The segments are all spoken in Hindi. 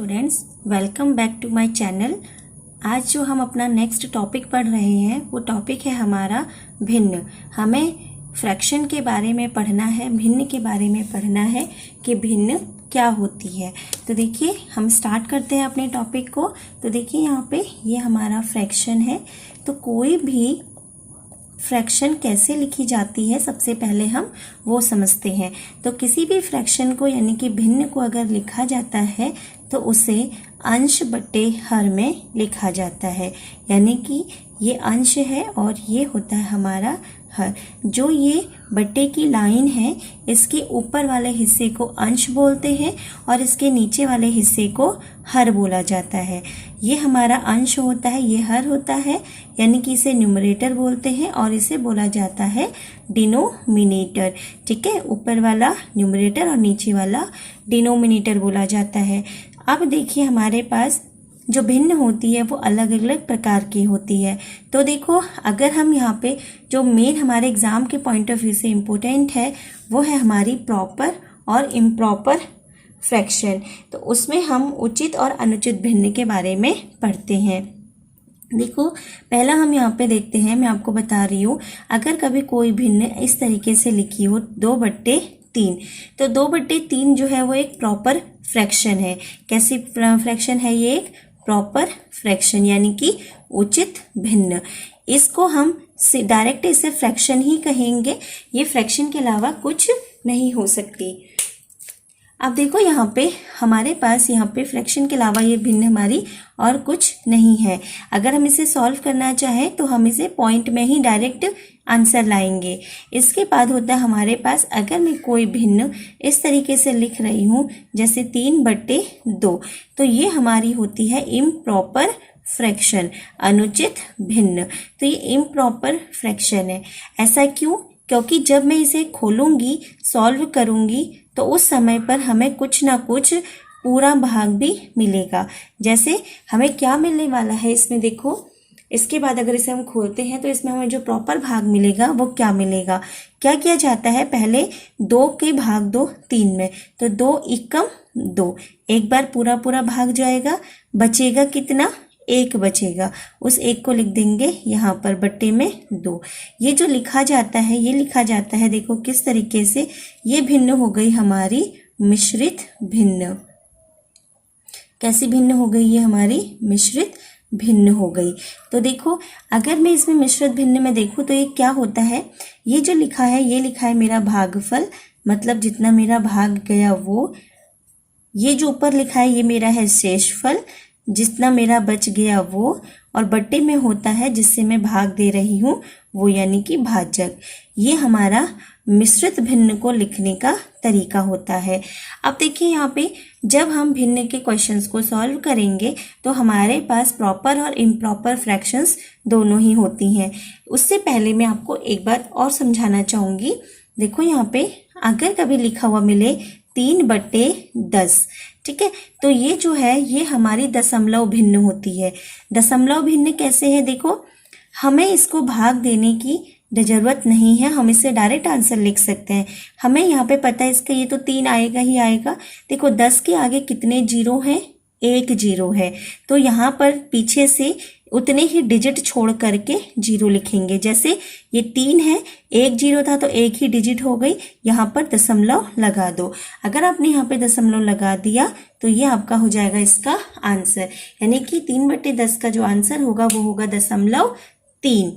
Students, welcome back to my channel. आज जो हम अपना नेक्स्ट टॉपिक पढ़ रहे हैं वो टॉपिक है हमारा भिन्न। हमें फ्रैक्शन के बारे में पढ़ना है, भिन्न के बारे में पढ़ना है कि भिन्न क्या होती है। तो देखिए हम स्टार्ट करते हैं अपने टॉपिक को। तो देखिए यहाँ पे ये हमारा फ्रैक्शन है। तो कोई भी फ्रैक्शन कैसे लिखी जाती है सबसे पहले हम वो समझते हैं। तो किसी भी फ्रैक्शन को यानी कि भिन्न को अगर लिखा जाता है तो उसे अंश बटे हर में लिखा जाता है, यानी कि ये अंश है और ये होता है हमारा हर। जो ये बट्टे की लाइन है इसके ऊपर वाले हिस्से को अंश बोलते हैं और इसके नीचे वाले हिस्से को हर बोला जाता है। ये हमारा अंश होता है, ये हर होता है, यानी कि इसे न्यूमरेटर बोलते हैं और इसे बोला जाता है डिनोमिनेटर। ठीक है, ऊपर वाला न्यूमरेटर और नीचे वाला डिनोमिनेटर बोला जाता है। अब देखिए हमारे पास जो भिन्न होती है वो अलग अलग प्रकार की होती है। तो देखो अगर हम यहाँ पे जो मेन हमारे एग्जाम के पॉइंट ऑफ व्यू से इम्पोर्टेंट है वो है हमारी प्रॉपर और इम्प्रॉपर फ्रैक्शन। तो उसमें हम उचित और अनुचित भिन्न के बारे में पढ़ते हैं। देखो पहला हम यहाँ पे देखते हैं, मैं आपको बता रही हूँ, अगर कभी कोई भिन्न इस तरीके से लिखी हो 2/3, तो 2/3 जो है वो एक प्रॉपर फ्रैक्शन है। कैसी फ्रैक्शन है ये? एक प्रॉपर फ्रैक्शन यानी कि उचित भिन्न। इसको हम डायरेक्ट इसे फ्रैक्शन ही कहेंगे, ये फ्रैक्शन के अलावा कुछ नहीं हो सकती। अब देखो यहाँ पे हमारे पास यहाँ पे फ्रैक्शन के अलावा ये भिन्न हमारी और कुछ नहीं है। अगर हम इसे सॉल्व करना चाहें तो हम इसे पॉइंट में ही डायरेक्ट आंसर लाएंगे। इसके बाद होता है हमारे पास, अगर मैं कोई भिन्न इस तरीके से लिख रही हूँ जैसे 3/2, तो ये हमारी होती है इम्प्रॉपर फ्रैक्शन, अनुचित भिन्न। तो ये इम्प्रॉपर फ्रैक्शन है। ऐसा क्यों? क्योंकि जब मैं इसे खोलूंगी, सॉल्व करूंगी, तो उस समय पर हमें कुछ ना कुछ पूरा भाग भी मिलेगा। जैसे हमें क्या मिलने वाला है इसमें, देखो इसके बाद अगर इसे हम खोलते हैं तो इसमें हमें जो प्रॉपर भाग मिलेगा वो क्या मिलेगा। क्या किया जाता है, पहले 2 के भाग दो 3 में, तो 2 एकम 2, एक बार पूरा पूरा भाग जाएगा, बचेगा कितना? 1 बचेगा। उस 1 को लिख देंगे यहाँ पर बट्टे में 2। ये जो लिखा जाता है ये लिखा जाता है, देखो किस तरीके से, ये भिन्न हो गई हमारी मिश्रित भिन्न। कैसी भिन्न हो गई? ये हमारी मिश्रित भिन्न हो गई। तो देखो अगर मैं इसमें मिश्रित भिन्न में देखूं तो ये क्या होता है, ये जो लिखा है ये लिखा है मेरा भागफल, मतलब जितना मेरा भाग गया वो। ये जो ऊपर लिखा है ये मेरा है शेषफल, जितना मेरा बच गया वो। और बट्टे में होता है जिससे मैं भाग दे रही हूँ वो, यानी कि भाजक। ये हमारा मिश्रित भिन्न को लिखने का तरीका होता है। अब देखिए यहाँ पे जब हम भिन्न के क्वेश्चंस को सॉल्व करेंगे तो हमारे पास प्रॉपर और इम्प्रॉपर फ्रैक्शंस दोनों ही होती हैं। उससे पहले मैं आपको एक बात और समझाना चाहूँगी। देखो यहाँ पे अगर कभी लिखा हुआ मिले 3/10, ठीक है, तो ये जो है ये हमारी दशमलव भिन्न होती है। दशमलव भिन्न कैसे है? देखो हमें इसको भाग देने की जरूरत नहीं है, हम इससे डायरेक्ट आंसर लिख सकते हैं। हमें यहाँ पे पता है इसका ये तो 3 आएगा ही आएगा। देखो 10 के आगे कितने जीरो हैं? 1 जीरो है, तो यहाँ पर पीछे से उतने ही डिजिट छोड़ करके जीरो लिखेंगे। जैसे ये 3 है, 1 जीरो था तो 1 ही डिजिट हो गई, यहाँ पर दशमलव लगा दो। अगर आपने यहाँ पे दशमलव लगा दिया तो ये आपका हो जाएगा इसका आंसर, यानी कि 3/10 का जो आंसर होगा वो होगा 0.3।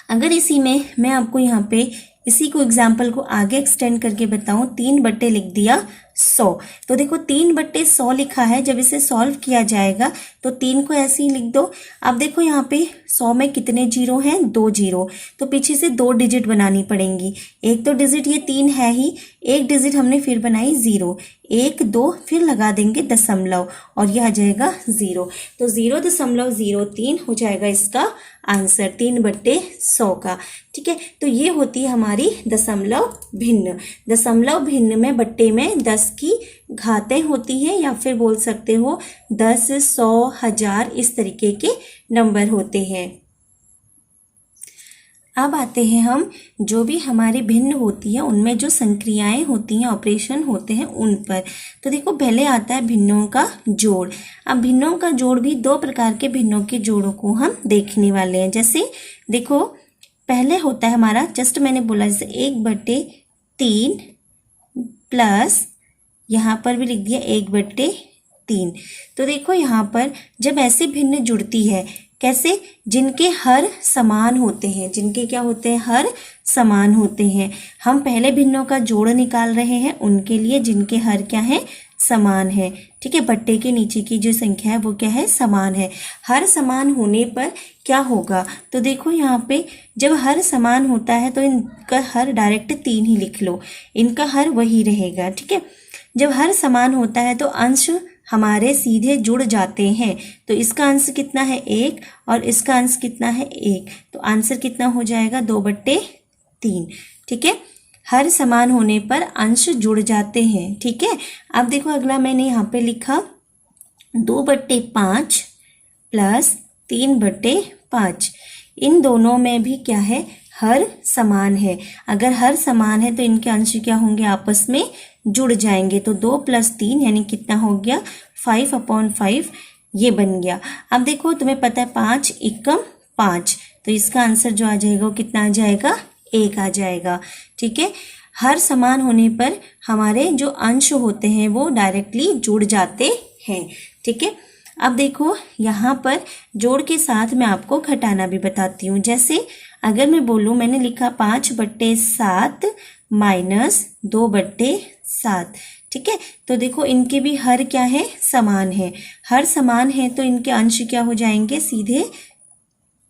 अगर इसी में मैं आपको यहाँ पे इसी को एग्जाम्पल को आगे एक्सटेंड करके बताऊं, 3 लिख दिया 100, तो देखो 3/100 लिखा है। जब इसे सॉल्व किया जाएगा तो 3 को ऐसे ही लिख दो। अब देखो यहाँ पे 100 में कितने जीरो हैं? 2 जीरो, तो पीछे से 2 डिजिट बनानी पड़ेंगी। एक तो डिजिट ये 3 है ही, एक डिजिट हमने फिर बनाई 0, 1 2 फिर लगा देंगे दशमलव और यह आ जाएगा 0, तो 0.03 हो जाएगा इसका आंसर 3/100 का। ठीक है, तो ये होती है हमारी दशमलव भिन्न। दशमलव भिन्न में बट्टे में 10 की घातें होती हैं, या फिर बोल सकते हो 10, 100, 1000 इस तरीके के नंबर होते हैं। अब आते हैं हम जो भी हमारे भिन्न होती है उनमें जो संक्रियाएं होती हैं, ऑपरेशन होते हैं उन पर। तो देखो पहले आता है भिन्नों का जोड़। अब भिन्नों का जोड़ भी दो प्रकार के भिन्नों के जोड़ों को हम देखने वाले हैं। जैसे देखो पहले होता है हमारा, जस्ट मैंने बोला जैसे 1/3 प्लस यहाँ पर भी लिख दिया 1/3। तो देखो यहाँ पर जब ऐसे भिन्न जुड़ती है, कैसे, जिनके हर समान होते हैं, जिनके क्या होते हैं, हर समान होते हैं। हम पहले भिन्नों का जोड़ निकाल रहे हैं उनके लिए जिनके हर क्या है, समान है। ठीक है, बट्टे के नीचे की जो संख्या है वो क्या है, समान है। हर समान होने पर क्या होगा, तो देखो यहाँ पे जब हर समान होता है तो इनका हर डायरेक्ट 3 ही लिख लो, इनका हर वही रहेगा। ठीक है, जब हर समान होता है तो अंश हमारे सीधे जुड़ जाते हैं। तो इसका अंश कितना है, 1, और इसका अंश कितना है, 1। तो आंसर कितना हो जाएगा, 2/3। ठीक है, हर समान होने पर अंश जुड़ जाते हैं। ठीक है, अब देखो अगला मैंने यहाँ पे लिखा 2/5 प्लस 3/5। इन दोनों में भी क्या है, हर समान है। अगर हर समान है तो इनके अंश क्या होंगे, आपस में जुड़ जाएंगे। तो 2 + 3 यानी कितना हो गया, 5/5 ये बन गया। अब देखो तुम्हें पता है 5 × 5, तो इसका आंसर जो आ जाएगा वो कितना आ जाएगा, 1 आ जाएगा। ठीक है, हर समान होने पर हमारे जो अंश होते हैं वो डायरेक्टली जुड़ जाते हैं। ठीक है, अब देखो यहाँ पर जोड़ के साथ मैं आपको घटाना भी बताती हूँ। जैसे अगर मैं बोलूँ, मैंने लिखा 5/7 माइनस 2/7। ठीक है, तो देखो इनके भी हर क्या है, समान है। हर समान है तो इनके अंश क्या हो जाएंगे, सीधे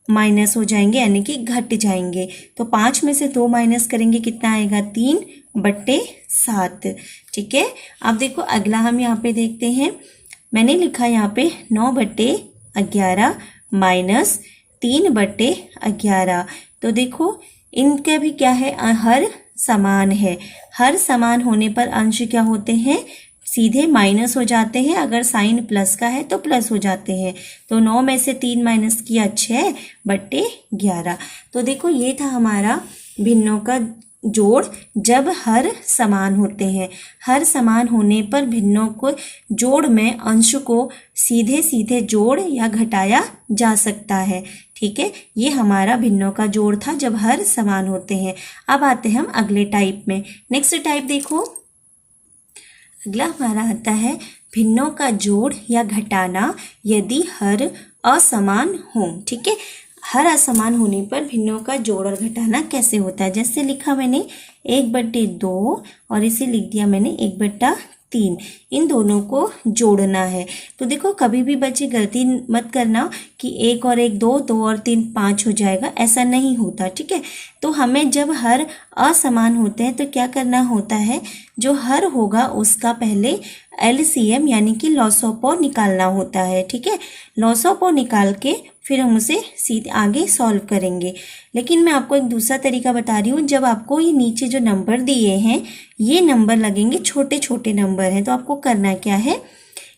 माइनस हो जाएंगे, यानी कि घट जाएंगे। तो 5 में से 2 माइनस करेंगे, कितना आएगा, 3/7। ठीक है, अब देखो अगला हम यहाँ पे देखते हैं। मैंने लिखा यहाँ पे 9/11 माइनस 3/11। तो देखो इनका भी क्या है, हर समान है। हर समान होने पर अंश क्या होते हैं, सीधे माइनस हो जाते हैं। अगर साइन प्लस का है तो प्लस हो जाते हैं। तो 9 में से 3 माइनस किया, 6/11। तो देखो ये था हमारा भिन्नों का जोड़ जब हर समान होते हैं। हर समान होने पर भिन्नों को जोड़ में अंश को सीधे सीधे जोड़ या घटाया जा सकता है। ठीक है, ये हमारा भिन्नों का जोड़ था जब हर समान होते हैं। अब आते हैं हम अगले टाइप में। नेक्स्ट टाइप देखो, अगला हमारा आता है भिन्नों का जोड़ या घटाना यदि हर असमान हो। ठीक है, हर असमान होने पर भिन्नों का जोड़ और घटाना कैसे होता है। जैसे लिखा मैंने 1/2 और इसे लिख दिया मैंने 1/3। इन दोनों को जोड़ना है। तो देखो कभी भी बच्चे गलती मत करना कि 1 और 1 2, 2 और 3 5 हो जाएगा, ऐसा नहीं होता। ठीक है, तो हमें जब हर असमान होते हैं तो क्या करना होता है, जो हर होगा उसका पहले LCM यानी कि लॉसोपो निकालना होता है। ठीक है, लॉसोपो निकाल के फिर हम उसे सीधे आगे सॉल्व करेंगे। लेकिन मैं आपको एक दूसरा तरीका बता रही हूँ। जब आपको ये नीचे जो नंबर दिए हैं ये नंबर लगेंगे, छोटे छोटे नंबर हैं, तो आपको करना क्या है,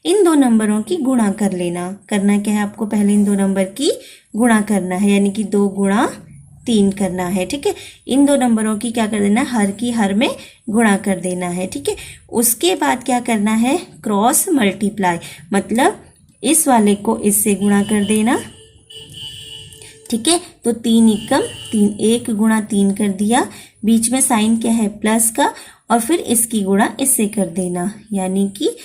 इन दो नंबरों की गुणा कर लेना। करना क्या है, आपको पहले इन दो नंबर की गुणा करना है, यानी कि 2 × 3 करना है। ठीक है, इन दो नंबरों की क्या कर देना, हर की हर में गुणा कर देना है। ठीक है, उसके बाद क्या करना है, क्रॉस मल्टीप्लाई, मतलब इस वाले को इससे गुणा कर देना। ठीक है, तो 3 × 3, 1 × 3 कर दिया, बीच में साइन क्या है, प्लस का, और फिर इसकी गुणा इससे कर देना, यानी कि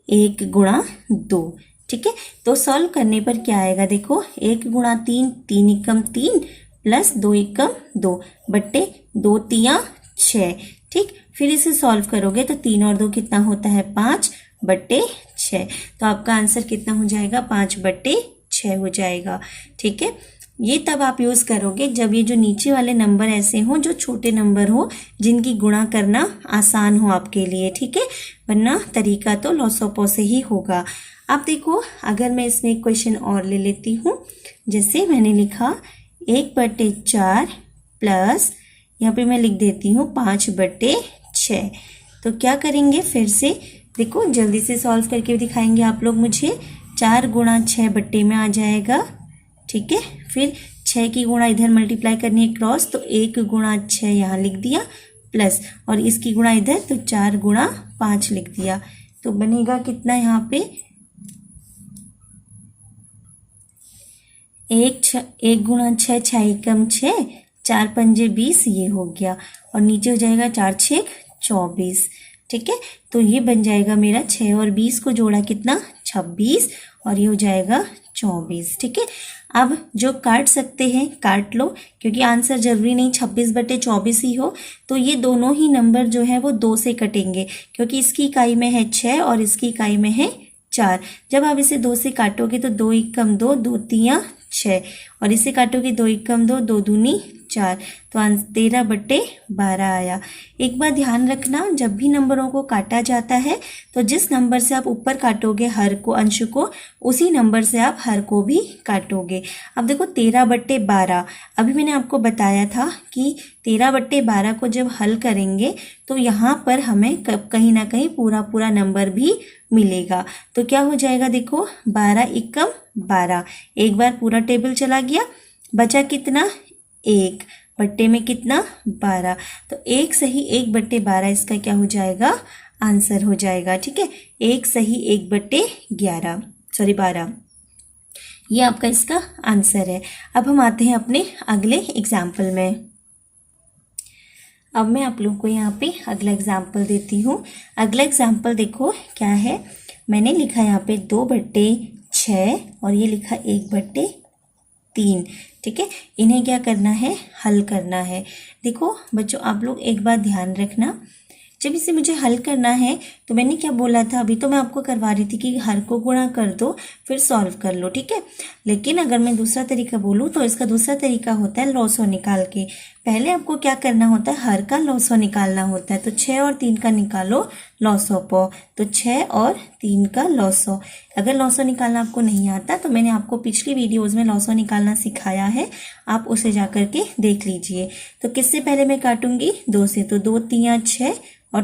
1 × 2। ठीक है, तो सॉल्व करने पर क्या आएगा, देखो 1 × 3, 3 × 3 प्लस 2 × 2 बट्टे 2 × 6। ठीक, फिर इसे सॉल्व करोगे तो 3 और 2 कितना होता है, 5/6। तो आपका आंसर कितना हो जाएगा, 5/6 हो जाएगा। ठीक है, ये तब आप यूज़ करोगे जब ये जो नीचे वाले नंबर ऐसे हों जो छोटे नंबर हो, जिनकी गुणा करना आसान हो आपके लिए। ठीक है, वरना तरीका तो लॉसोपो से ही होगा। अब देखो अगर मैं इसमें एक क्वेश्चन और ले लेती हूँ। जैसे मैंने लिखा 1/4 प्लस, यहाँ पे मैं लिख देती हूँ 5/6। तो क्या करेंगे, फिर से देखो जल्दी से सॉल्व करके दिखाएंगे आप लोग मुझे। 4 × 6 बट्टे में आ जाएगा। ठीक है, फिर 6 की गुणा इधर मल्टीप्लाई करनी है क्रॉस, तो 1 गुणा 6 यहाँ लिख दिया प्लस, और इसकी गुणा इधर तो 4 गुणा 5 लिख दिया। तो बनेगा कितना यहाँ पे 1 गुणा 6, 6 एकम 6, 4 पंजे 20, ये हो गया, और नीचे हो जाएगा 4 छेक 24। ठीक है, तो ये बन जाएगा मेरा 6 और 20 को जोड़ा कितना 26, और ये हो जाएगा 24। ठीक है, अब जो काट सकते हैं काट लो, क्योंकि आंसर जरूरी नहीं 26/24 ही हो, तो ये दोनों ही नंबर जो है वो 2 से कटेंगे, क्योंकि इसकी इकाई में है 6 और इसकी इकाई में है 4। जब आप इसे 2 से काटोगे तो 2 एकम 2, 2 तियां 6, और इसे काटोगे 2 एकम 2, 2 दूनी 4, तो 13/12 आया। एक बार ध्यान रखना, जब भी नंबरों को काटा जाता है तो जिस नंबर से आप ऊपर काटोगे हर को, अंश को, उसी नंबर से आप हर को भी काटोगे। अब देखो 13/12, अभी मैंने आपको बताया था कि 13/12 को जब हल करेंगे तो यहाँ पर हमें कहीं ना कहीं पूरा पूरा नंबर भी मिलेगा। तो क्या हो जाएगा, देखो 12 एकम 12, एक बार पूरा टेबल चला गया, बचा कितना 1, बट्टे में कितना 12, तो 1 सही 1/12 इसका क्या हो जाएगा, आंसर हो जाएगा। ठीक है, 1 सही 1/11, सॉरी 12, ये आपका इसका आंसर है। अब हम आते हैं अपने अगले एग्जाम्पल में। अब मैं आप लोगों को यहाँ पे अगला एग्जाम्पल देती हूँ। अगला एग्जाम्पल देखो क्या है, मैंने लिखा यहाँ पे 2/6 और ये लिखा 1/3। ठीक है, इन्हें क्या करना है, हल करना है। देखो बच्चों, आप लोग एक बात ध्यान रखना, जब इसे मुझे हल करना है तो मैंने क्या बोला था, अभी तो मैं आपको करवा रही थी कि हर को गुणा कर दो फिर सॉल्व कर लो। ठीक है, लेकिन अगर मैं दूसरा तरीका बोलूँ तो इसका दूसरा तरीका होता है लॉसो निकाल के। पहले आपको क्या करना होता है, हर का लॉसो निकालना होता है। तो 6 और 3 का निकालो लॉसो पो, तो 6 और 3 का लॉसो। अगर लॉसो निकालना आपको नहीं आता तो मैंने आपको पिछली वीडियोज़ में लॉसो निकालना सिखाया है, आप उसे जा करके देख लीजिए। तो किससे पहले मैं काटूंगी, 2 से, तो 2 तियां 6 और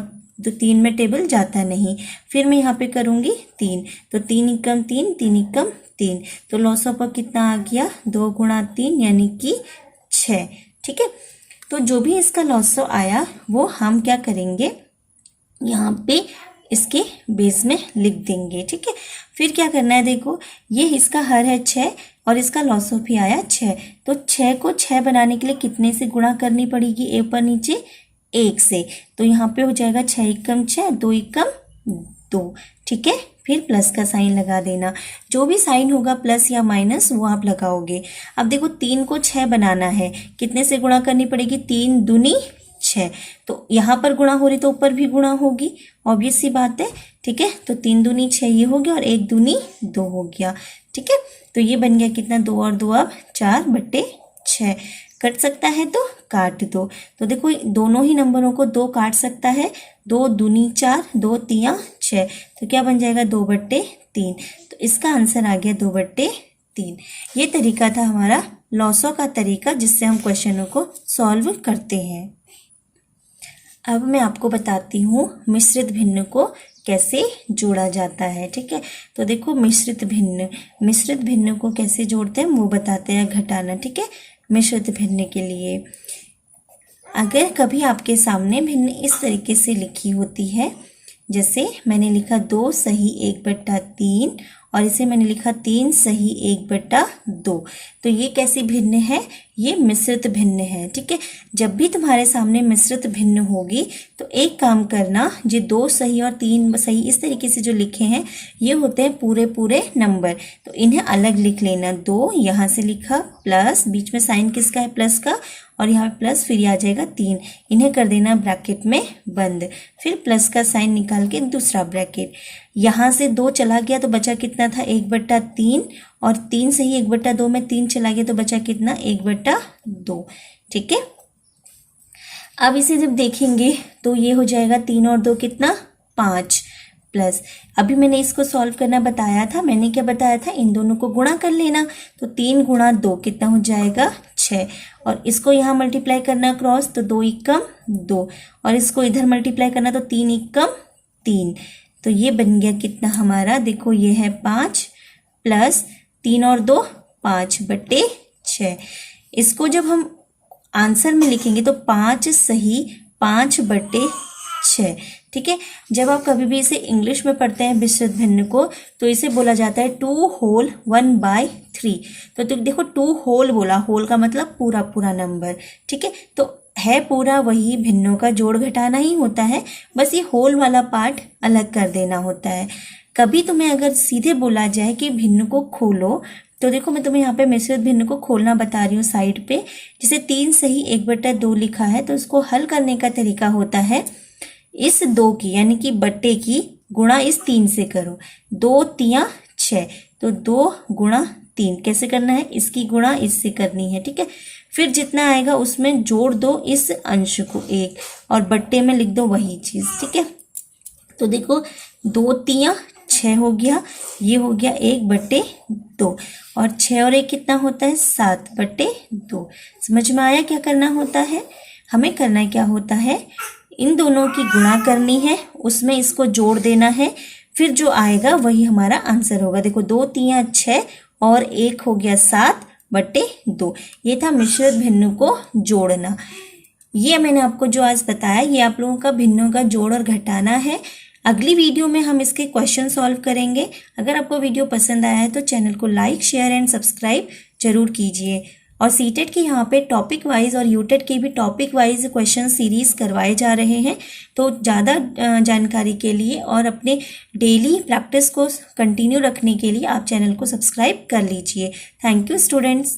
3 में टेबल जाता नहीं, फिर मैं यहाँ पे करूँगी 3, तो 3 एकम 3, 3 एकम 3, तो लॉसो पर कितना आ गया 2 गुणा 3 यानी कि 6। ठीक है, तो जो भी इसका लॉसो आया वो हम क्या करेंगे, यहाँ पे इसके बेस में लिख देंगे। ठीक है, फिर क्या करना है, देखो ये इसका हर है 6 और इसका लॉसो भी आया 6, तो 6 को 6 बनाने के लिए कितने से गुणा करनी पड़ेगी, ए पर नीचे 1 से, तो यहाँ पे हो जाएगा 6 एकम 6, 2 एकम 2। ठीक है, फिर प्लस का साइन लगा देना, जो भी साइन होगा प्लस या माइनस वो आप लगाओगे। अब देखो 3 को 6 बनाना है, कितने से गुणा करनी पड़ेगी, 3 दूनी 6, तो यहाँ पर गुणा हो रही तो ऊपर भी गुणा होगी, ऑब्वियस सी बात है। ठीक है, तो 3 दूनी 6 ये हो गया और 1 दूनी 2 हो गया। ठीक है, तो ये बन गया कितना, 2 और 2 अब 4/6। कट सकता है तो काट दो, तो देखो दोनों ही नंबरों को 2 काट सकता है, 2 दूनी 4, 2 तियां 6, तो क्या बन जाएगा 2/3। तो इसका आंसर आ गया 2/3। ये तरीका था हमारा लॉसो का तरीका, जिससे हम क्वेश्चनों को सॉल्व करते हैं। अब मैं आपको बताती हूँ मिश्रित भिन्न को कैसे जोड़ा जाता है। ठीक है, तो देखो मिश्रित भिन्न को कैसे जोड़ते हैं वो बताते हैं, घटाना। ठीक है, मिश्रित भिन्न के लिए अगर कभी आपके सामने भिन्न इस तरीके से लिखी होती है, जैसे मैंने लिखा 2 सही 1/3 और इसे मैंने लिखा 3 सही 1/2, तो ये कैसी भिन्न है, ये मिश्रित भिन्न है। ठीक है, जब भी तुम्हारे सामने मिश्रित भिन्न होगी तो एक काम करना, जो 2 सही और 3 सही इस तरीके से जो लिखे हैं ये होते हैं पूरे पूरे नंबर, तो इन्हें अलग लिख लेना। 2 यहाँ से लिखा प्लस, बीच में साइन किसका है, प्लस का, और यहाँ प्लस फिर आ जाएगा 3, इन्हें कर देना ब्रैकेट में बंद, फिर प्लस का साइन निकाल के दूसरा ब्रैकेट, यहाँ से 2 चला गया तो बचा कितना था 1/3, और 3 से ही 1/2 में 3 चला गया तो बचा कितना 1/2। ठीक है, अब इसे जब देखेंगे तो ये हो जाएगा 3 और 2 कितना 5, प्लस अभी मैंने इसको सॉल्व करना बताया था, मैंने क्या बताया था, इन दोनों को गुणा कर लेना, तो 3 गुणा 2 कितना हो जाएगा 6, और इसको यहाँ मल्टीप्लाई करना क्रॉस, तो 2 एकम 2, और इसको इधर मल्टीप्लाई करना तो 3 एकम 3, तो ये बन गया कितना हमारा, देखो ये है 5 प्लस 3 और 2 5/6। इसको जब हम आंसर में लिखेंगे तो 5 सही 5/6, ठीक है। जब आप कभी भी इसे इंग्लिश में पढ़ते हैं मिश्रित भिन्न को तो इसे बोला जाता है 2 होल 1/3। तो देखो 2 होल बोला, होल का मतलब पूरा पूरा नंबर, ठीक है। तो है पूरा वही भिन्नों का जोड़ घटाना ही होता है, बस ये होल वाला पार्ट अलग कर देना होता है। कभी तुम्हें अगर सीधे बोला जाए कि भिन्न को खोलो तो देखो मैं तुम्हें यहाँ पे मिश्रित भिन्न को खोलना बता रही हूँ साइड पे। जैसे 3 सही 1/2 लिखा है तो उसको हल करने का तरीका होता है इस 2 की यानी कि बट्टे की गुणा इस 3 से करो। 2 तियां 6, तो 2 गुणा 3 कैसे करना है, इसकी गुणा इससे करनी है, ठीक है। फिर जितना आएगा उसमें जोड़ दो इस अंश को 1 और बट्टे में लिख दो वही चीज़, ठीक है। तो देखो 2 तियां 6 हो गया, ये हो गया 1/2 और 6 और 1 कितना होता है 7/2। समझ में आया क्या करना होता है, हमें करना क्या होता है, इन दोनों की गुणा करनी है, उसमें इसको जोड़ देना है, फिर जो आएगा वही हमारा आंसर होगा। देखो 2 तियां 6 और 1 हो गया 7/2। ये था मिश्रित भिन्न को जोड़ना। ये मैंने आपको जो आज बताया ये आप लोगों का भिन्नों का जोड़ और घटाना है। अगली वीडियो में हम इसके क्वेश्चन सॉल्व करेंगे। अगर आपको वीडियो पसंद आया है तो चैनल को लाइक शेयर एंड सब्सक्राइब जरूर कीजिए। और सीटेट की यहाँ पे टॉपिक वाइज और यूटेट की भी टॉपिक वाइज क्वेश्चन सीरीज करवाए जा रहे हैं। तो ज़्यादा जानकारी के लिए और अपने डेली प्रैक्टिस को कंटिन्यू रखने के लिए आप चैनल को सब्सक्राइब कर लीजिए। Thank you students.